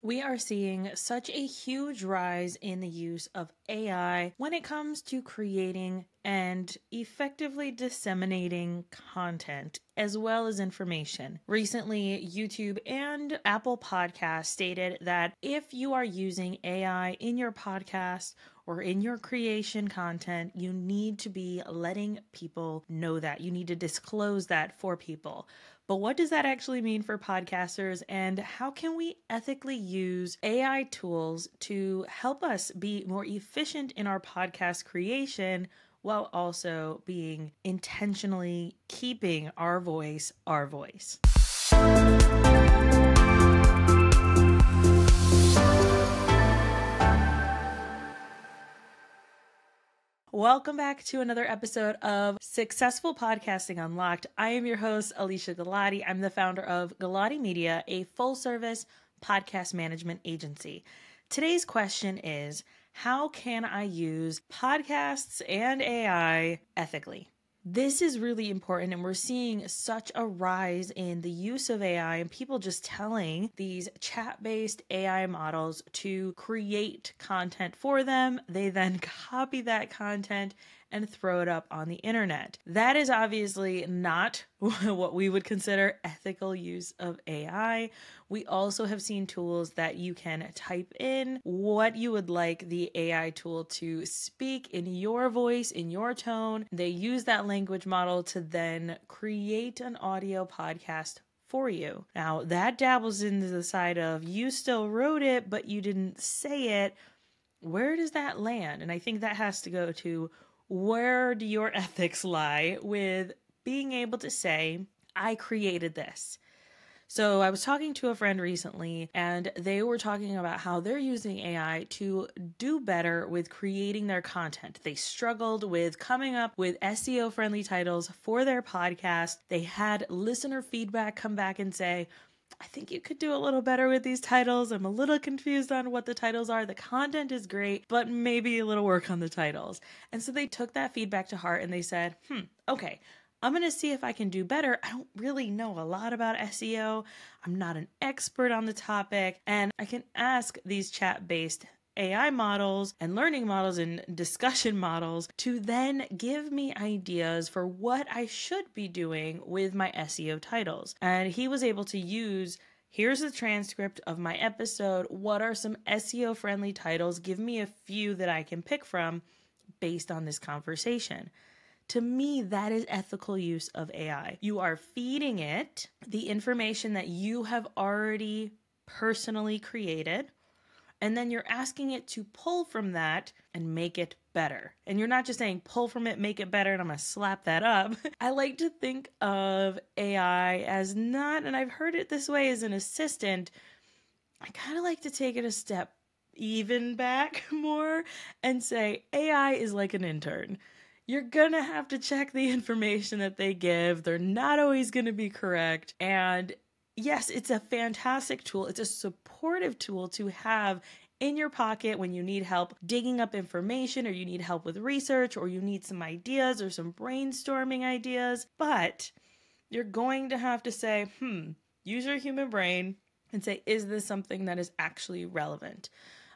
We are seeing such a huge rise in the use of AI when it comes to creating and effectively disseminating content as well as information. Recently, YouTube and Apple Podcasts stated that if you are using AI in your podcast or in your creation content, you need to be letting people know that. You need to disclose that for people. But what does that actually mean for podcasters, and how can we ethically use AI tools to help us be more efficient in our podcast creation while also being intentionally keeping our voice our voice? Welcome back to another episode of Successful Podcasting Unlocked. I am your host, Alicia Galati. I'm the founder of Galati Media, a full-service podcast management agency. Today's question is, how can I use podcasts and AI ethically? This is really important, and we're seeing such a rise in the use of AI and people just telling these chat-based AI models to create content for them. They then copy that content and throw it up on the internet. That is obviously not what we would consider ethical use of AI. We also have seen tools that you can type in what you would like the AI tool to speak in your voice, in your tone. They use that language model to then create an audio podcast for you. Now, that dabbles into the side of you still wrote it, but you didn't say it. Where does that land? And I think that has to go to, where do your ethics lie with being able to say, I created this? So I was talking to a friend recently, and they were talking about how they're using AI to do better with creating their content. They struggled with coming up with SEO-friendly titles for their podcast. They had listener feedback come back and say, I think you could do a little better with these titles. I'm a little confused on what the titles are. The content is great, but maybe a little work on the titles. And so they took that feedback to heart and they said, okay, I'm going to see if I can do better. I don't really know a lot about SEO. I'm not an expert on the topic, and I can ask these chat-based AI models and learning models and discussion models to then give me ideas for what I should be doing with my SEO titles. And he was able to use, here's the transcript of my episode. What are some SEO friendly titles? Give me a few that I can pick from based on this conversation. To me, that is ethical use of AI. You are feeding it the information that you have already personally created, and then you're asking it to pull from that and make it better. And you're not just saying pull from it, make it better, and I'm going to slap that up. I like to think of AI as not, and I've heard it this way, as an assistant. I kind of like to take it a step even back more and say AI is like an intern. You're going to have to check the information that they give. They're not always going to be correct. And yes, it's a fantastic tool. It's a supportive tool to have in your pocket when you need help digging up information, or you need help with research, or you need some ideas or some brainstorming ideas. But you're going to have to say, use your human brain and say, is this something that is actually relevant?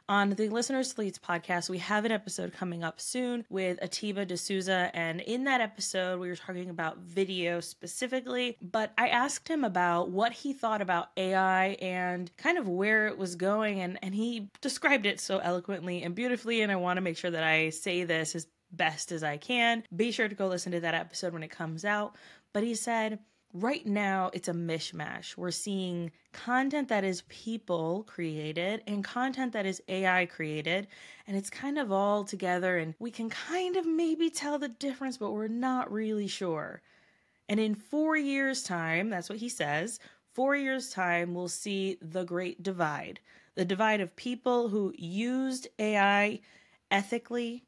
On the Listener Slates podcast, we have an episode coming up soon with Atiba D'Souza, and in that episode, we were talking about video specifically, but I asked him about what he thought about AI and kind of where it was going, and he described it so eloquently and beautifully, and I want to make sure that I say this as best as I can. Be sure to go listen to that episode when it comes out, but he said, right now, it's a mishmash. We're seeing content that is people created and content that is AI created, and it's kind of all together, and we can kind of maybe tell the difference, but we're not really sure. And in 4 years' time, that's what he says, 4 years' time, we'll see the great divide. The divide of people who used AI ethically,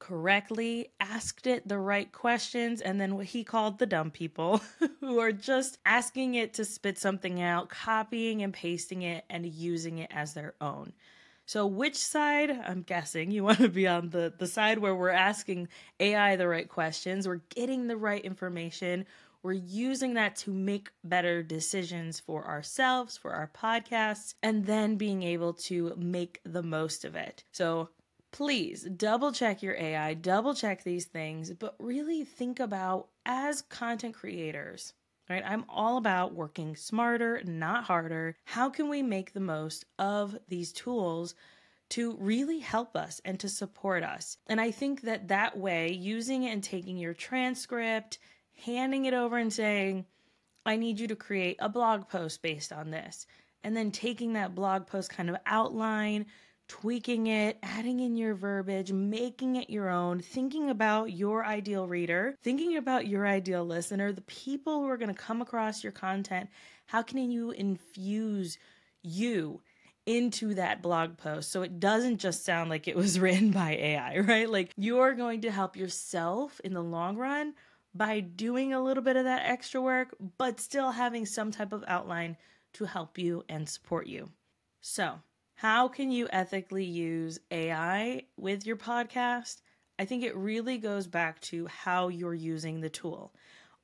correctly, asked it the right questions, and then what he called the dumb people who are just asking it to spit something out, copying and pasting it, and using it as their own. So which side? I'm guessing you want to be on the side where we're asking AI the right questions, we're getting the right information, We're using that to make better decisions for ourselves, for our podcasts, and then being able to make the most of it. So please double check your AI, double check these things, but really think about as content creators, right? I'm all about working smarter, not harder. How can we make the most of these tools to really help us and to support us? And I think that way, using it and taking your transcript, handing it over and saying, I need you to create a blog post based on this, and then taking that blog post kind of outline, tweaking it, adding in your verbiage, making it your own, thinking about your ideal reader, thinking about your ideal listener, the people who are going to come across your content. How can you infuse you into that blog post so it doesn't just sound like it was written by AI, right? Like, you're going to help yourself in the long run by doing a little bit of that extra work, but still having some type of outline to help you and support you. So, how can you ethically use AI with your podcast? I think it really goes back to how you're using the tool.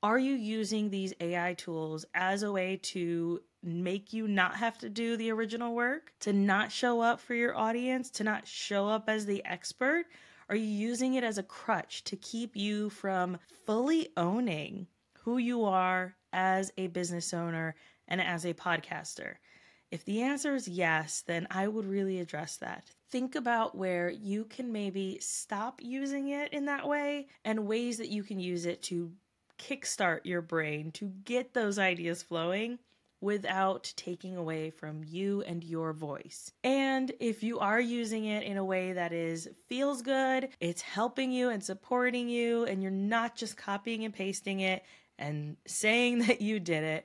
Are you using these AI tools as a way to make you not have to do the original work, to not show up for your audience, to not show up as the expert? Are you using it as a crutch to keep you from fully owning who you are as a business owner and as a podcaster? If the answer is yes, then I would really address that. Think about where you can maybe stop using it in that way and ways that you can use it to kickstart your brain, to get those ideas flowing without taking away from you and your voice. And if you are using it in a way that feels good, it's helping you and supporting you, and you're not just copying and pasting it and saying that you did it,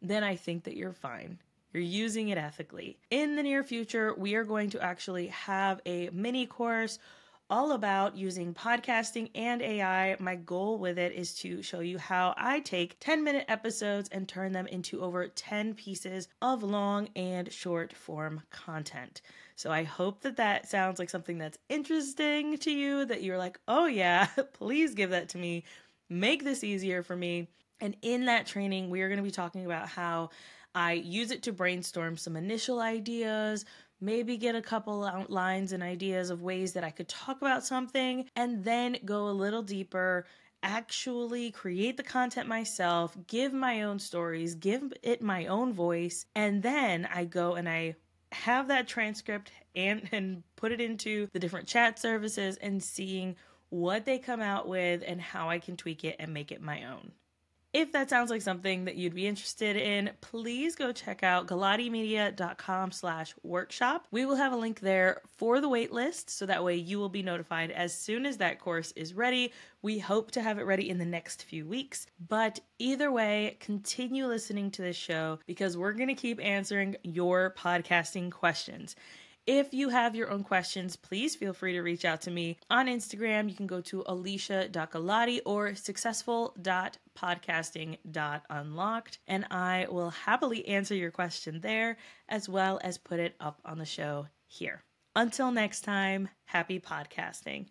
then I think that you're fine. You're using it ethically. In the near future, we are going to actually have a mini course all about using podcasting and AI. My goal with it is to show you how I take 10-minute episodes and turn them into over 10 pieces of long and short form content. So I hope that sounds like something that's interesting to you, that you're like, oh yeah, please give that to me. Make this easier for me. And in that training, we are going to be talking about how I use it to brainstorm some initial ideas, maybe get a couple outlines and ideas of ways that I could talk about something, and then go a little deeper, actually create the content myself, give my own stories, give it my own voice, and then I go and I have that transcript and put it into the different chat services and seeing what they come out with and how I can tweak it and make it my own. If that sounds like something that you'd be interested in, please go check out galatimedia.com/workshop. We will have a link there for the wait list, so that way you will be notified as soon as that course is ready. We hope to have it ready in the next few weeks. But either way, continue listening to this show because we're going to keep answering your podcasting questions. If you have your own questions, please feel free to reach out to me on Instagram. You can go to alicia.galati or successful.podcasting.unlocked, and I will happily answer your question there as well as put it up on the show here. Until next time, happy podcasting.